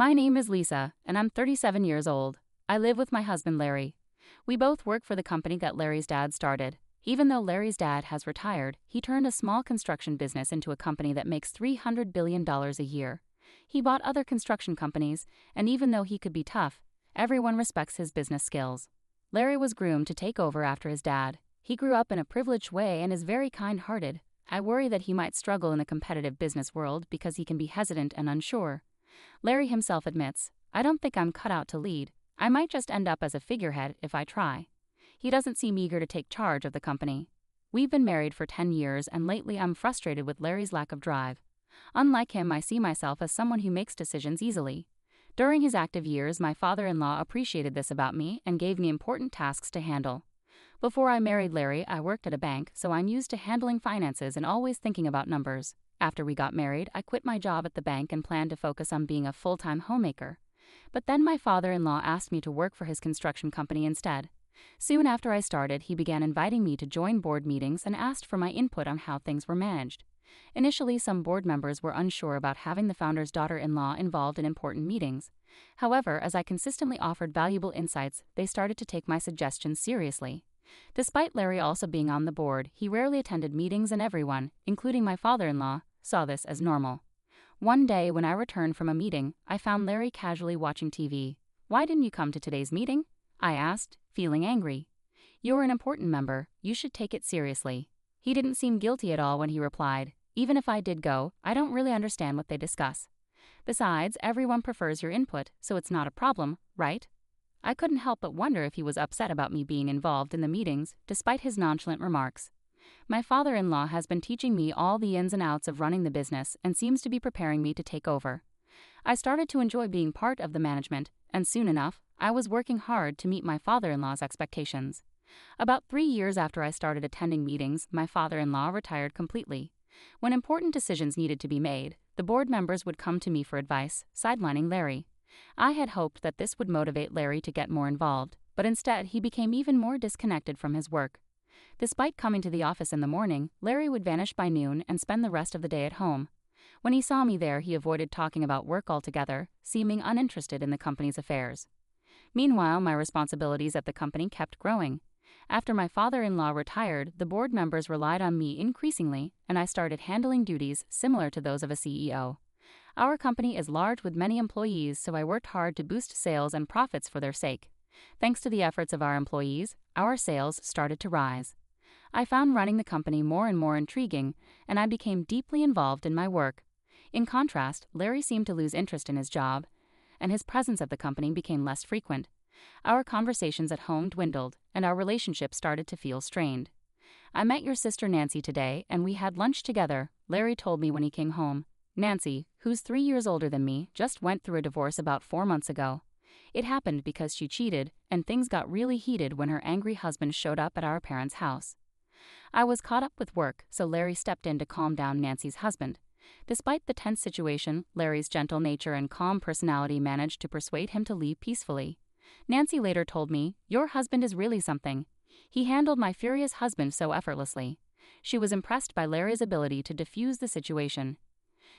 My name is Lisa, and I'm 37 years old. I live with my husband Larry. We both work for the company that Larry's dad started. Even though Larry's dad has retired, he turned a small construction business into a company that makes $300 billion a year. He bought other construction companies, and even though he could be tough, everyone respects his business skills. Larry was groomed to take over after his dad. He grew up in a privileged way and is very kind-hearted. I worry that he might struggle in the competitive business world because he can be hesitant and unsure. Larry himself admits, "I don't think I'm cut out to lead. I might just end up as a figurehead if I try." He doesn't seem eager to take charge of the company. We've been married for 10 years and lately I'm frustrated with Larry's lack of drive. Unlike him, I see myself as someone who makes decisions easily. During his active years, my father-in-law appreciated this about me and gave me important tasks to handle. Before I married Larry, I worked at a bank, so I'm used to handling finances and always thinking about numbers. After we got married, I quit my job at the bank and planned to focus on being a full-time homemaker. But then my father-in-law asked me to work for his construction company instead. Soon after I started, he began inviting me to join board meetings and asked for my input on how things were managed. Initially, some board members were unsure about having the founder's daughter-in-law involved in important meetings. However, as I consistently offered valuable insights, they started to take my suggestions seriously. Despite Larry also being on the board, he rarely attended meetings and everyone, including my father-in-law, saw this as normal. One day when I returned from a meeting, I found Larry casually watching TV. "Why didn't you come to today's meeting?" I asked, feeling angry. "You're an important member, you should take it seriously." He didn't seem guilty at all when he replied, "Even if I did go, I don't really understand what they discuss. Besides, everyone prefers your input, so it's not a problem, right?" I couldn't help but wonder if he was upset about me being involved in the meetings, despite his nonchalant remarks. My father-in-law has been teaching me all the ins and outs of running the business and seems to be preparing me to take over. I started to enjoy being part of the management, and soon enough, I was working hard to meet my father-in-law's expectations. About 3 years after I started attending meetings, my father-in-law retired completely. When important decisions needed to be made, the board members would come to me for advice, sidelining Larry. I had hoped that this would motivate Larry to get more involved, but instead he became even more disconnected from his work. Despite coming to the office in the morning, Larry would vanish by noon and spend the rest of the day at home. When he saw me there, he avoided talking about work altogether, seeming uninterested in the company's affairs. Meanwhile, my responsibilities at the company kept growing. After my father-in-law retired, the board members relied on me increasingly, and I started handling duties similar to those of a CEO. Our company is large with many employees, so I worked hard to boost sales and profits for their sake. Thanks to the efforts of our employees, our sales started to rise. I found running the company more and more intriguing, and I became deeply involved in my work. In contrast, Larry seemed to lose interest in his job, and his presence at the company became less frequent. Our conversations at home dwindled, and our relationship started to feel strained. "I met your sister Nancy today, and we had lunch together," Larry told me when he came home. Nancy, who's 3 years older than me, just went through a divorce about 4 months ago. It happened because she cheated, and things got really heated when her angry husband showed up at our parents' house. I was caught up with work, so Larry stepped in to calm down Nancy's husband. Despite the tense situation, Larry's gentle nature and calm personality managed to persuade him to leave peacefully. Nancy later told me, "Your husband is really something. He handled my furious husband so effortlessly." She was impressed by Larry's ability to diffuse the situation.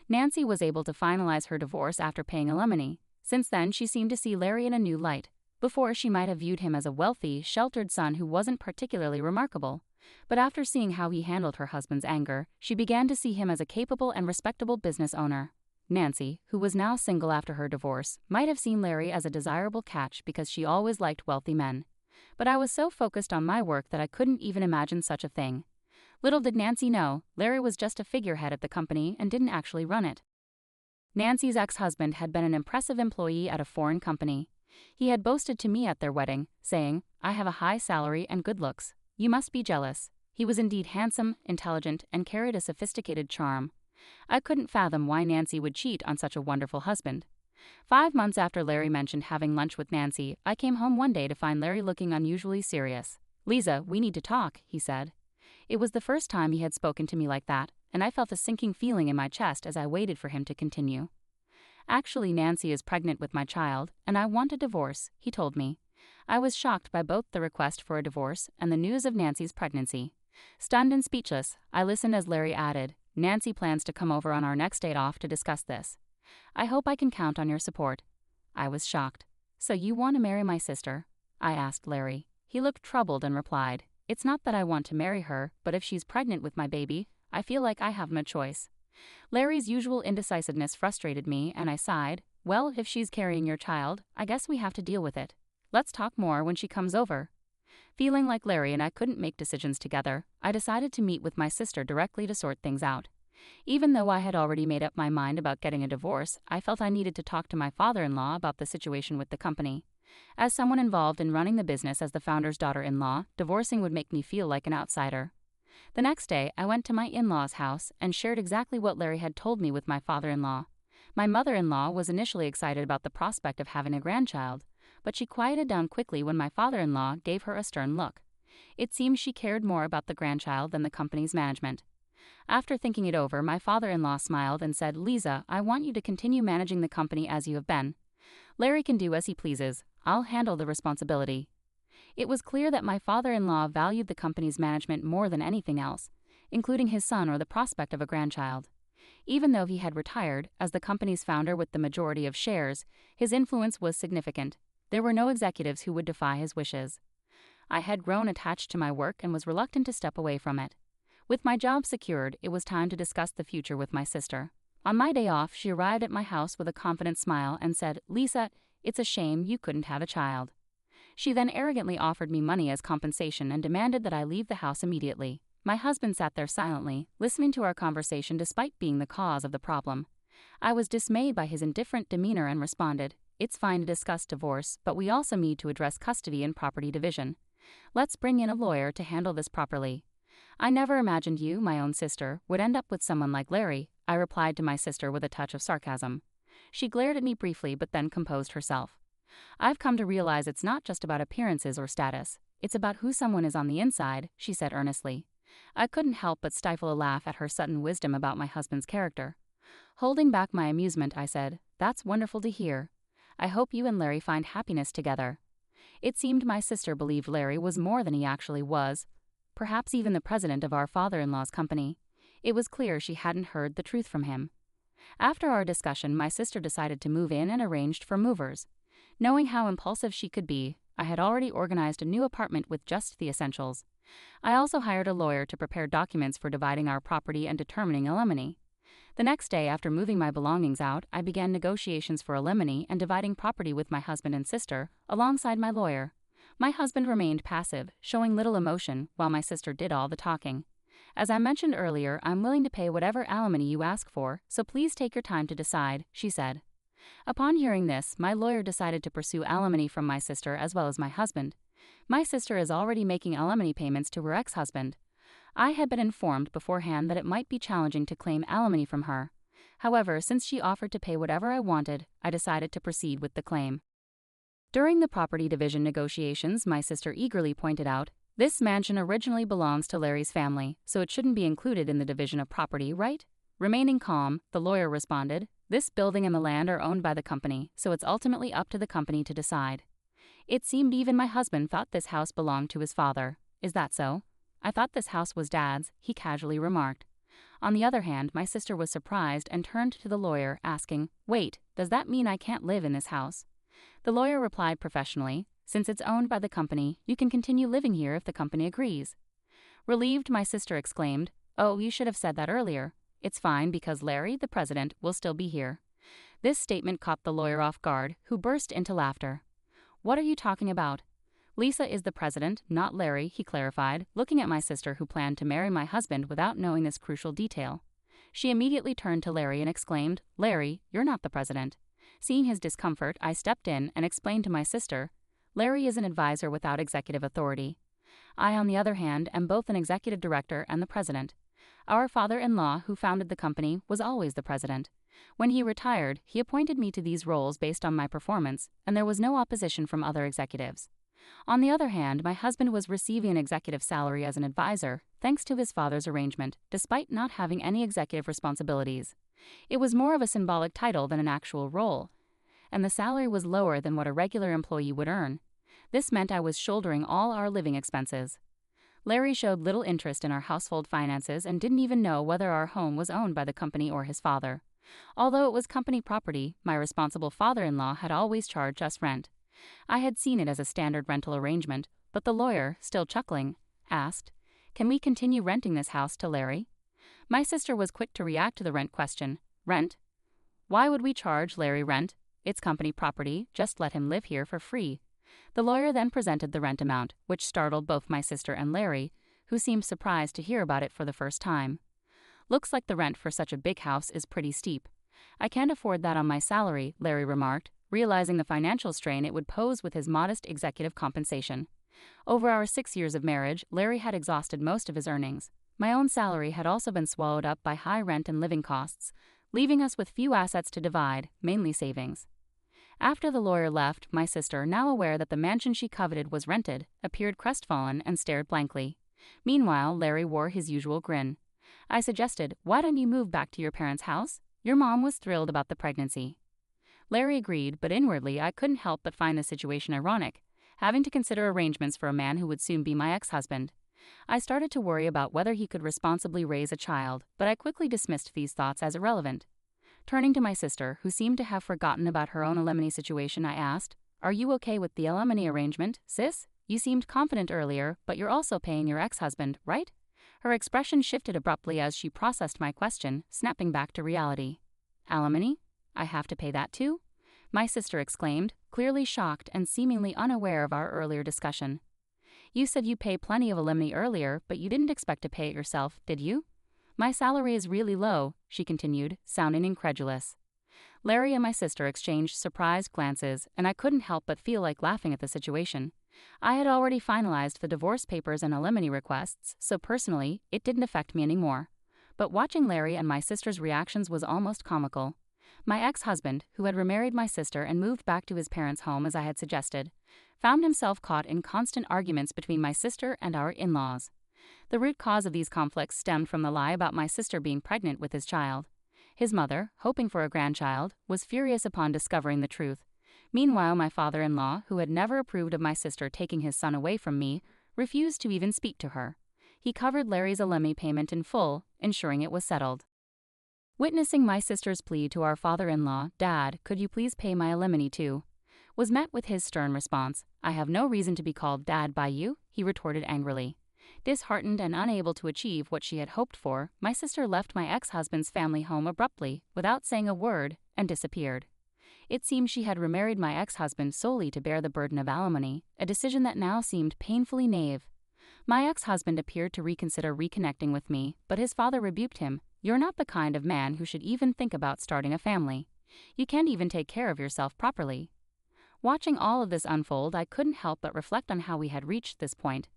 Nancy was able to finalize her divorce after paying alimony. Since then, she seemed to see Larry in a new light. Before, she might have viewed him as a wealthy, sheltered son who wasn't particularly remarkable. But after seeing how he handled her husband's anger, she began to see him as a capable and respectable business owner. Nancy, who was now single after her divorce, might have seen Larry as a desirable catch because she always liked wealthy men. But I was so focused on my work that I couldn't even imagine such a thing. Little did Nancy know, Larry was just a figurehead at the company and didn't actually run it. Nancy's ex-husband had been an impressive employee at a foreign company. He had boasted to me at their wedding, saying, "I have a high salary and good looks. You must be jealous." He was indeed handsome, intelligent, and carried a sophisticated charm. I couldn't fathom why Nancy would cheat on such a wonderful husband. 5 months after Larry mentioned having lunch with Nancy, I came home one day to find Larry looking unusually serious. "Lisa, we need to talk," he said. It was the first time he had spoken to me like that, and I felt a sinking feeling in my chest as I waited for him to continue. "Actually, Nancy is pregnant with my child, and I want a divorce," he told me. I was shocked by both the request for a divorce and the news of Nancy's pregnancy. Stunned and speechless, I listened as Larry added, "Nancy plans to come over on our next date off to discuss this." I hope I can count on your support. I was shocked. So you want to marry my sister? I asked Larry. He looked troubled and replied, it's not that I want to marry her, but if she's pregnant with my baby, I feel like I have no choice. Larry's usual indecisiveness frustrated me and I sighed, well, if she's carrying your child, I guess we have to deal with it. Let's talk more when she comes over. Feeling like Larry and I couldn't make decisions together, I decided to meet with my sister directly to sort things out. Even though I had already made up my mind about getting a divorce, I felt I needed to talk to my father-in-law about the situation with the company. As someone involved in running the business as the founder's daughter-in-law, divorcing would make me feel like an outsider. The next day, I went to my in-law's house and shared exactly what Larry had told me with my father-in-law. My mother-in-law was initially excited about the prospect of having a grandchild, but she quieted down quickly when my father-in-law gave her a stern look. It seemed she cared more about the grandchild than the company's management. After thinking it over, my father-in-law smiled and said, Lisa, I want you to continue managing the company as you have been. Larry can do as he pleases. I'll handle the responsibility. It was clear that my father-in-law valued the company's management more than anything else, including his son or the prospect of a grandchild. Even though he had retired, as the company's founder with the majority of shares, his influence was significant. There were no executives who would defy his wishes. I had grown attached to my work and was reluctant to step away from it. With my job secured, it was time to discuss the future with my sister. On my day off, she arrived at my house with a confident smile and said, Lisa, it's a shame you couldn't have a child. She then arrogantly offered me money as compensation and demanded that I leave the house immediately. My husband sat there silently, listening to our conversation despite being the cause of the problem. I was dismayed by his indifferent demeanor and responded, it's fine to discuss divorce, but we also need to address custody and property division. Let's bring in a lawyer to handle this properly. I never imagined you, my own sister, would end up with someone like Larry, I replied to my sister with a touch of sarcasm. She glared at me briefly but then composed herself. I've come to realize it's not just about appearances or status, it's about who someone is on the inside, she said earnestly. I couldn't help but stifle a laugh at her sudden wisdom about my husband's character. Holding back my amusement, I said, that's wonderful to hear. I hope you and Larry find happiness together. It seemed my sister believed Larry was more than he actually was, perhaps even the president of our father-in-law's company. It was clear she hadn't heard the truth from him. After our discussion, my sister decided to move in and arranged for movers. Knowing how impulsive she could be, I had already organized a new apartment with just the essentials. I also hired a lawyer to prepare documents for dividing our property and determining alimony. The next day, after moving my belongings out, I began negotiations for alimony and dividing property with my husband and sister, alongside my lawyer. My husband remained passive, showing little emotion, while my sister did all the talking. As I mentioned earlier, I'm willing to pay whatever alimony you ask for, so please take your time to decide, she said. Upon hearing this, my lawyer decided to pursue alimony from my sister as well as my husband. My sister is already making alimony payments to her ex-husband. I had been informed beforehand that it might be challenging to claim alimony from her. However, since she offered to pay whatever I wanted, I decided to proceed with the claim. During the property division negotiations, my sister eagerly pointed out, this mansion originally belongs to Larry's family, so it shouldn't be included in the division of property, right? Remaining calm, the lawyer responded, this building and the land are owned by the company, so it's ultimately up to the company to decide. It seemed even my husband thought this house belonged to his father. Is that so? I thought this house was Dad's, he casually remarked. On the other hand, my sister was surprised and turned to the lawyer, asking, wait, does that mean I can't live in this house? The lawyer replied professionally, since it's owned by the company, you can continue living here if the company agrees. Relieved, my sister exclaimed, oh, you should have said that earlier. It's fine because Larry, the president, will still be here. This statement caught the lawyer off guard, who burst into laughter. What are you talking about? Lisa is the president, not Larry, he clarified, looking at my sister who planned to marry my husband without knowing this crucial detail. She immediately turned to Larry and exclaimed, Larry, you're not the president. Seeing his discomfort, I stepped in and explained to my sister, Larry is an advisor without executive authority. I, on the other hand, am both an executive director and the president. Our father-in-law, who founded the company, was always the president. When he retired, he appointed me to these roles based on my performance, and there was no opposition from other executives. On the other hand, my husband was receiving an executive salary as an advisor, thanks to his father's arrangement, despite not having any executive responsibilities. It was more of a symbolic title than an actual role, and the salary was lower than what a regular employee would earn. This meant I was shouldering all our living expenses. Larry showed little interest in our household finances and didn't even know whether our home was owned by the company or his father. Although it was company property, my responsible father-in-law had always charged us rent. I had seen it as a standard rental arrangement, but the lawyer, still chuckling, asked, "Can we continue renting this house to Larry?" My sister was quick to react to the rent question. "Rent? Why would we charge Larry rent? It's company property, just let him live here for free." The lawyer then presented the rent amount, which startled both my sister and Larry, who seemed surprised to hear about it for the first time. "Looks like the rent for such a big house is pretty steep. I can't afford that on my salary," Larry remarked, realizing the financial strain it would pose with his modest executive compensation. Over our 6 years of marriage, Larry had exhausted most of his earnings. My own salary had also been swallowed up by high rent and living costs, leaving us with few assets to divide, mainly savings. After the lawyer left, my sister, now aware that the mansion she coveted was rented, appeared crestfallen and stared blankly. Meanwhile, Larry wore his usual grin. I suggested, "Why don't you move back to your parents' house? Your mom was thrilled about the pregnancy." Larry agreed, but inwardly I couldn't help but find the situation ironic, having to consider arrangements for a man who would soon be my ex-husband. I started to worry about whether he could responsibly raise a child, but I quickly dismissed these thoughts as irrelevant. Turning to my sister, who seemed to have forgotten about her own alimony situation, I asked, "Are you okay with the alimony arrangement, sis? You seemed confident earlier, but you're also paying your ex-husband, right?" Her expression shifted abruptly as she processed my question, snapping back to reality. "Alimony? I have to pay that too?" My sister exclaimed, clearly shocked and seemingly unaware of our earlier discussion. "You said you pay plenty of alimony earlier, but you didn't expect to pay it yourself, did you?" "My salary is really low," she continued, sounding incredulous. Larry and my sister exchanged surprised glances, and I couldn't help but feel like laughing at the situation. I had already finalized the divorce papers and alimony requests, so personally, it didn't affect me anymore. But watching Larry and my sister's reactions was almost comical. My ex-husband, who had remarried my sister and moved back to his parents' home as I had suggested, found himself caught in constant arguments between my sister and our in-laws. The root cause of these conflicts stemmed from the lie about my sister being pregnant with his child. His mother, hoping for a grandchild, was furious upon discovering the truth. Meanwhile, my father-in-law, who had never approved of my sister taking his son away from me, refused to even speak to her. He covered Larry's alimony payment in full, ensuring it was settled. Witnessing my sister's plea to our father-in-law, "Dad, could you please pay my alimony too?" was met with his stern response. "I have no reason to be called Dad by you," he retorted angrily. Disheartened and unable to achieve what she had hoped for, my sister left my ex-husband's family home abruptly, without saying a word, and disappeared. It seemed she had remarried my ex-husband solely to bear the burden of alimony, a decision that now seemed painfully naive. My ex-husband appeared to reconsider reconnecting with me, but his father rebuked him. "You're not the kind of man who should even think about starting a family. You can't even take care of yourself properly." Watching all of this unfold, I couldn't help but reflect on how we had reached this point.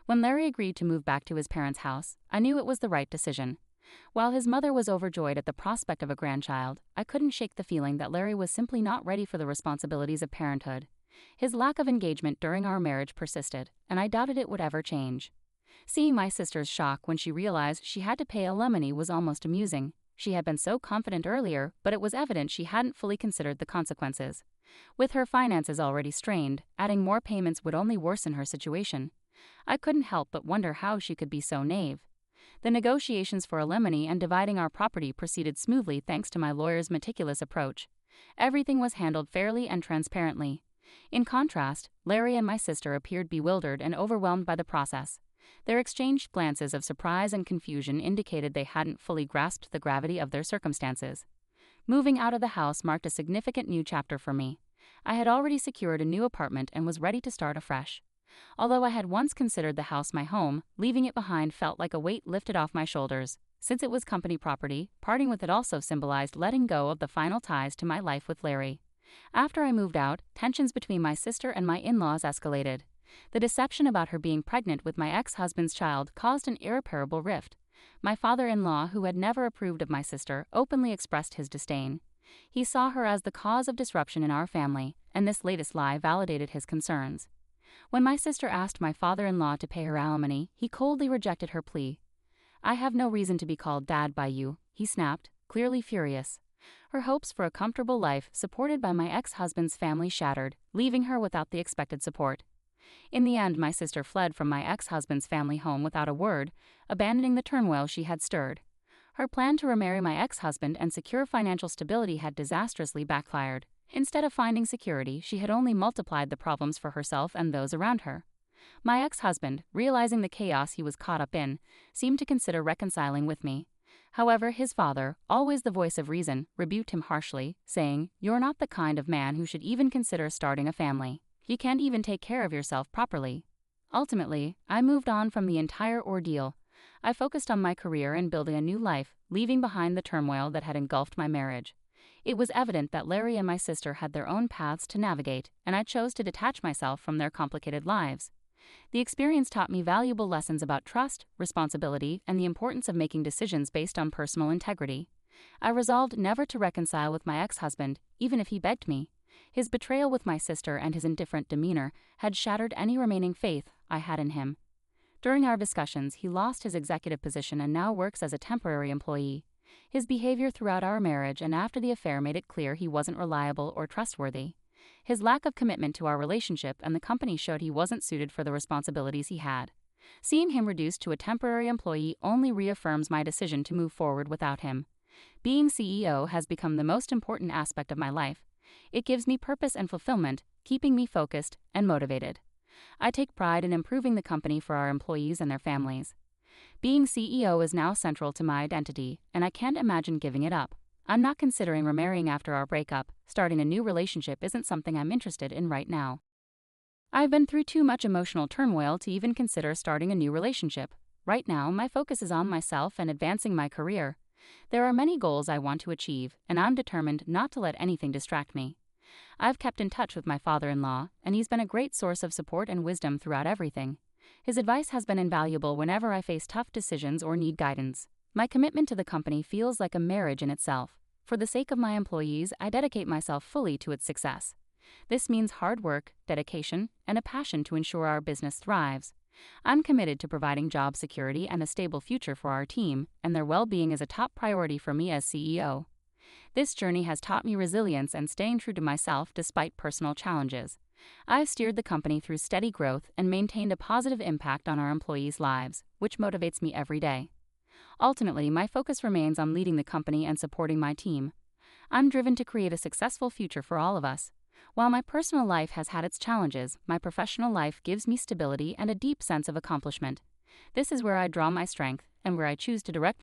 When Larry agreed to move back to his parents' house, I knew it was the right decision. While his mother was overjoyed at the prospect of a grandchild, I couldn't shake the feeling that Larry was simply not ready for the responsibilities of parenthood. His lack of engagement during our marriage persisted, and I doubted it would ever change. Seeing my sister's shock when she realized she had to pay alimony was almost amusing. She had been so confident earlier, but it was evident she hadn't fully considered the consequences. With her finances already strained, adding more payments would only worsen her situation. I couldn't help but wonder how she could be so naive. The negotiations for alimony and dividing our property proceeded smoothly thanks to my lawyer's meticulous approach. Everything was handled fairly and transparently. In contrast, Larry and my sister appeared bewildered and overwhelmed by the process. Their exchanged glances of surprise and confusion indicated they hadn't fully grasped the gravity of their circumstances. Moving out of the house marked a significant new chapter for me. I had already secured a new apartment and was ready to start afresh. Although I had once considered the house my home, leaving it behind felt like a weight lifted off my shoulders. Since it was company property, parting with it also symbolized letting go of the final ties to my life with Larry. After I moved out, tensions between my sister and my in-laws escalated. The deception about her being pregnant with my ex-husband's child caused an irreparable rift. My father-in-law, who had never approved of my sister, openly expressed his disdain. He saw her as the cause of disruption in our family, and this latest lie validated his concerns. When my sister asked my father-in-law to pay her alimony, he coldly rejected her plea. "I have no reason to be called Dad by you," he snapped, clearly furious. Her hopes for a comfortable life supported by my ex-husband's family shattered, leaving her without the expected support. In the end, my sister fled from my ex-husband's family home without a word, abandoning the turmoil she had stirred. Her plan to remarry my ex-husband and secure financial stability had disastrously backfired. Instead of finding security, she had only multiplied the problems for herself and those around her. My ex-husband, realizing the chaos he was caught up in, seemed to consider reconciling with me. However, his father, always the voice of reason, rebuked him harshly, saying, "You're not the kind of man who should even consider starting a family. You can't even take care of yourself properly." Ultimately, I moved on from the entire ordeal. I focused on my career and building a new life, leaving behind the turmoil that had engulfed my marriage. It was evident that Larry and my sister had their own paths to navigate, and I chose to detach myself from their complicated lives. The experience taught me valuable lessons about trust, responsibility, and the importance of making decisions based on personal integrity. I resolved never to reconcile with my ex-husband, even if he begged me. His betrayal with my sister and his indifferent demeanor had shattered any remaining faith I had in him. During our discussions, he lost his executive position and now works as a temporary employee. His behavior throughout our marriage and after the affair made it clear he wasn't reliable or trustworthy. His lack of commitment to our relationship and the company showed he wasn't suited for the responsibilities he had. Seeing him reduced to a temporary employee only reaffirms my decision to move forward without him. Being CEO has become the most important aspect of my life. It gives me purpose and fulfillment, keeping me focused and motivated. I take pride in improving the company for our employees and their families. Being CEO is now central to my identity, and I can't imagine giving it up. I'm not considering remarrying after our breakup. Starting a new relationship isn't something I'm interested in right now. I've been through too much emotional turmoil to even consider starting a new relationship. Right now, my focus is on myself and advancing my career. There are many goals I want to achieve, and I'm determined not to let anything distract me. I've kept in touch with my father-in-law, and he's been a great source of support and wisdom throughout everything. His advice has been invaluable whenever I face tough decisions or need guidance. My commitment to the company feels like a marriage in itself. For the sake of my employees, I dedicate myself fully to its success. This means hard work, dedication, and a passion to ensure our business thrives. I'm committed to providing job security and a stable future for our team, and their well-being is a top priority for me as CEO. This journey has taught me resilience and staying true to myself despite personal challenges. I've steered the company through steady growth and maintained a positive impact on our employees' lives, which motivates me every day. Ultimately, my focus remains on leading the company and supporting my team. I'm driven to create a successful future for all of us. While my personal life has had its challenges, my professional life gives me stability and a deep sense of accomplishment. This is where I draw my strength and where I choose to direct